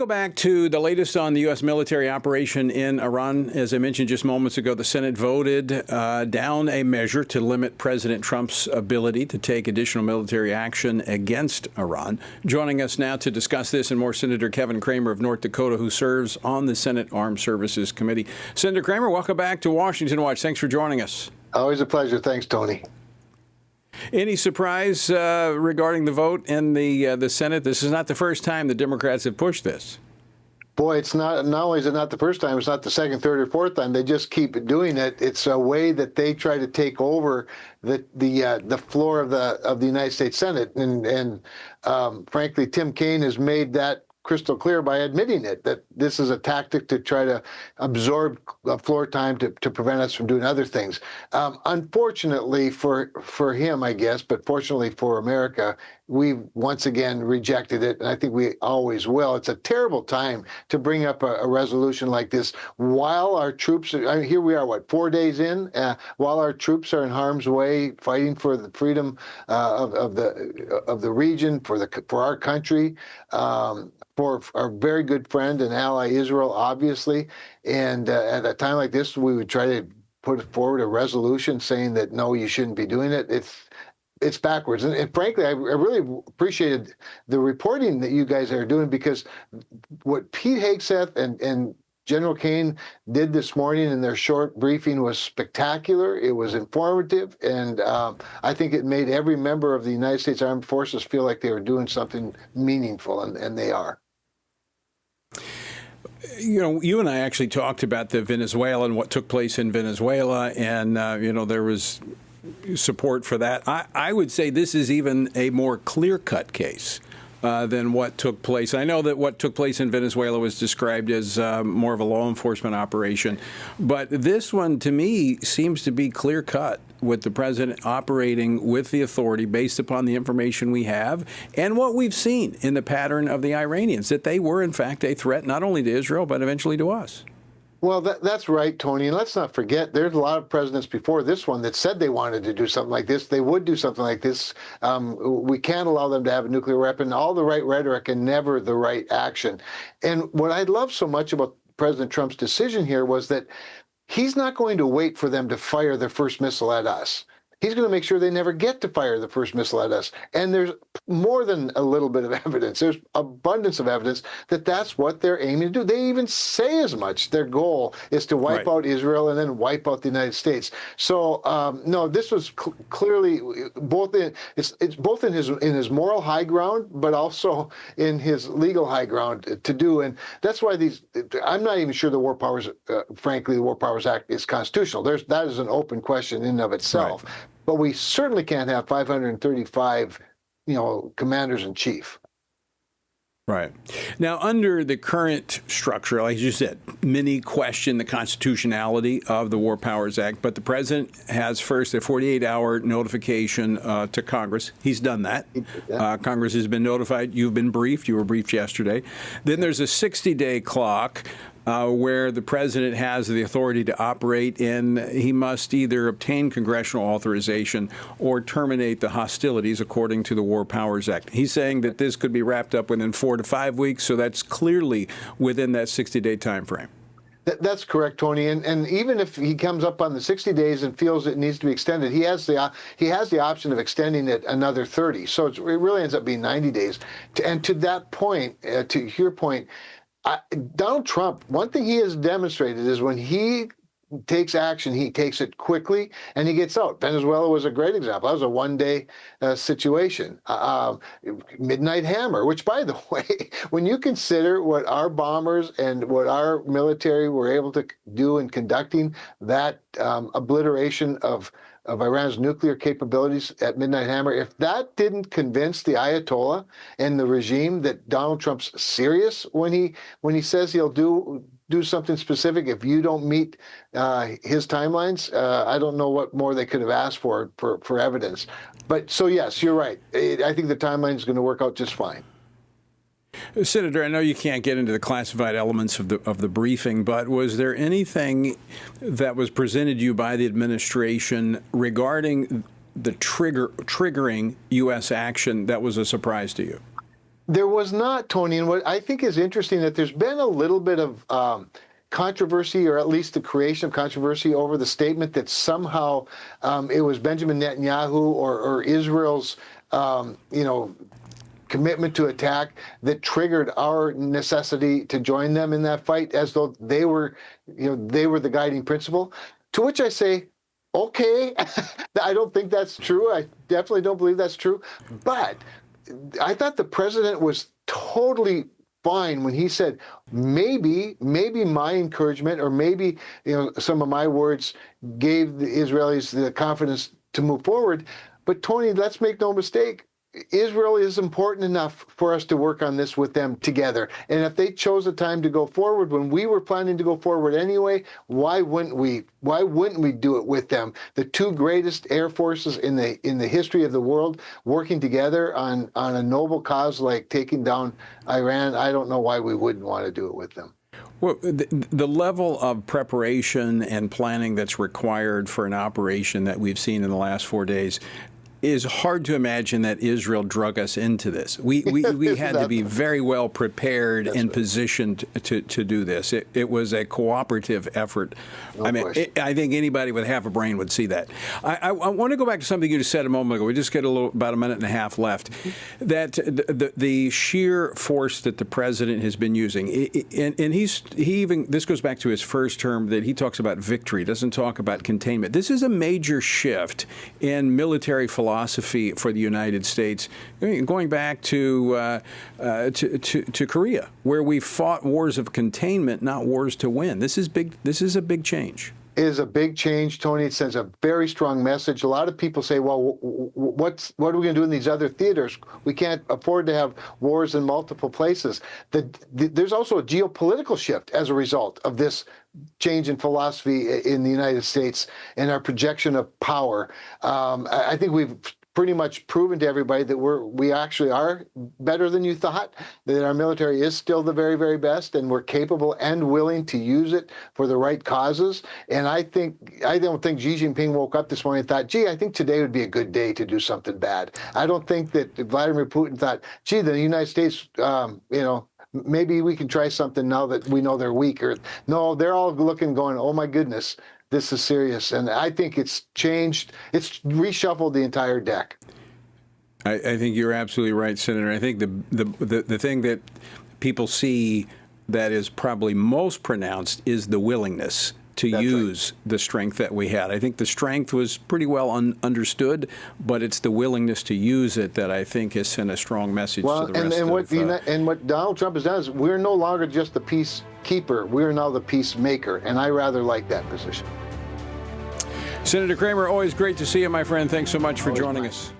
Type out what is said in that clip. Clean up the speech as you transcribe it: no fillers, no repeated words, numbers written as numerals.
go back to the latest on the U.S. military operation in Iran. As I mentioned just moments ago, the Senate voted down a measure to limit President Trump's ability to take additional military action against Iran. Joining us now to discuss this and more, Senator Kevin Cramer of North Dakota, who serves on the Senate Armed Services Committee. Senator Cramer, welcome back to Washington Watch. Thanks for joining us. Always a pleasure. Thanks, Tony. Any surprise regarding the vote in the Senate? This is not the first time the Democrats have pushed this. Boy, it's not only is it not the first time, it's not the second, third, or fourth time. They just keep doing it. It's a way that they try to take over the floor of the United States Senate, and frankly, Tim Kaine has made that crystal clear by admitting it, that this is a tactic to try to absorb floor time to prevent us from doing other things. Unfortunately for him, I guess, but fortunately for America, we've once again rejected it, and I think we always will. It's a terrible time to bring up a resolution like this while our troops, here we are, 4 days in, while our troops are in harm's way fighting for the freedom of the region, for our country, for our very good friend and ally Israel, obviously. And at a time like this, we would try to put forward a resolution saying that, no, you shouldn't be doing it. It's backwards. And frankly, I really appreciated the reporting that you guys are doing, because what Pete Hegseth and General Kaine did this morning in their short briefing was spectacular. It was informative, and I think it made every member of the United States Armed Forces feel like they were doing something meaningful, and they are. You know, you and I actually talked about the Venezuela and what took place in Venezuela, and, there was support for that. I would say this is even a more clear-cut case than what took place. I know that what took place in Venezuela was described as more of a law enforcement operation, but this one, to me, seems to be clear-cut, with the president operating with the authority based upon the information we have and what we've seen in the pattern of the Iranians, that they were, in fact, a threat not only to Israel, but eventually to us. Well, that's right, Tony. And let's not forget, there's a lot of presidents before this one that said they wanted to do something like this. They would do something like this. We can't allow them to have a nuclear weapon. All the right rhetoric and never the right action. And what I love so much about President Trump's decision here was that he's not going to wait for them to fire their first missile at us. He's going to make sure they never get to fire the first missile at us. And there's more than a little bit of evidence. There's abundance of evidence that that's what they're aiming to do. They even say as much. Their goal is to wipe out Israel and then wipe out the United States. So no, this was clearly both it's both in his moral high ground, but also in his legal high ground to do. And that's why I'm not even sure the War Powers, frankly, the War Powers Act is constitutional. That is an open question in and of itself. Right. But we certainly can't have 535, commanders in chief. Right. Now, under the current structure, like you said, many question the constitutionality of the War Powers Act, but the president has first a 48-hour notification to Congress. He's done that. Congress has been notified. You've been briefed. You were briefed yesterday. Then there's a 60-day clock where the president has the authority to operate, and he must either obtain congressional authorization or terminate the hostilities according to the War Powers Act. He's saying that this could be wrapped up within 4 to 5 weeks, so that's clearly within that 60-day time frame. That's correct, Tony. And even if he comes up on the 60 days and feels it needs to be extended, he has the option of extending it another 30. So it really ends up being 90 days. And to that point, to your point, Donald Trump, one thing he has demonstrated is when he takes action, he takes it quickly and he gets out. Venezuela was a great example. That was a one-day situation. Midnight Hammer, which, by the way, when you consider what our bombers and what our military were able to do in conducting that obliteration of Iran's nuclear capabilities at Midnight Hammer, if that didn't convince the Ayatollah and the regime that Donald Trump's serious when he says he'll do something specific if you don't meet his timelines, I don't know what more they could have asked for evidence. But so yes, you're right. I think the timeline is going to work out just fine. Senator, I know you can't get into the classified elements of the briefing, but was there anything that was presented to you by the administration regarding the triggering U.S. action that was a surprise to you? There was not, Tony, and what I think is interesting that there's been a little bit of controversy, or at least the creation of controversy, over the statement that somehow it was Benjamin Netanyahu or Israel's, commitment to attack that triggered our necessity to join them in that fight, as though they were the guiding principle. To which I say, okay, I don't think that's true. I definitely don't believe that's true. But I thought the president was totally fine when he said, maybe my encouragement, or maybe some of my words gave the Israelis the confidence to move forward. But Tony, let's make no mistake, Israel is important enough for us to work on this with them together. And if they chose a time to go forward when we were planning to go forward anyway, why wouldn't we? Why wouldn't we do it with them? The two greatest air forces in the history of the world working together on a noble cause like taking down Iran. I don't know why we wouldn't want to do it with them. Well, the level of preparation and planning that's required for an operation that we've seen in the last 4 days is hard to imagine that Israel drug us into this. We had to be very well prepared and positioned to do this. It was a cooperative effort. I think anybody with half a brain would see that. I want to go back to something you just said a moment ago. We just get about a minute and a half left. That the sheer force that the president has been using, and he even, this goes back to his first term, that he talks about victory, doesn't talk about containment. This is a major shift in military philosophy for the United States, going back to Korea, where we fought wars of containment, not wars to win. This is big. This is a big change. It is a big change, Tony. It sends a very strong message. A lot of people say, well, what are we going to do in these other theaters? We can't afford to have wars in multiple places. There's also a geopolitical shift as a result of this change in philosophy in the United States and our projection of power. I think we've pretty much proven to everybody that we actually are better than you thought, that our military is still the very, very best, and we're capable and willing to use it for the right causes. And I don't think Xi Jinping woke up this morning and thought, gee, I think today would be a good day to do something bad. I don't think that Vladimir Putin thought, gee, the United States, maybe we can try something now that we know they're weak. Or no, they're all looking, going, oh my goodness, this is serious. And I think it's changed. It's reshuffled the entire deck. I think you're absolutely right, Senator. I think the thing that people see that is probably most pronounced is the willingness to use the strength that we had. I think the strength was pretty well understood, but it's the willingness to use it that I think has sent a strong message to the rest and what Donald Trump has done is we're no longer just the peacekeeper. We're now the peacemaker, and I rather like that position. Senator Cramer, always great to see you, my friend. Thanks so much for joining us.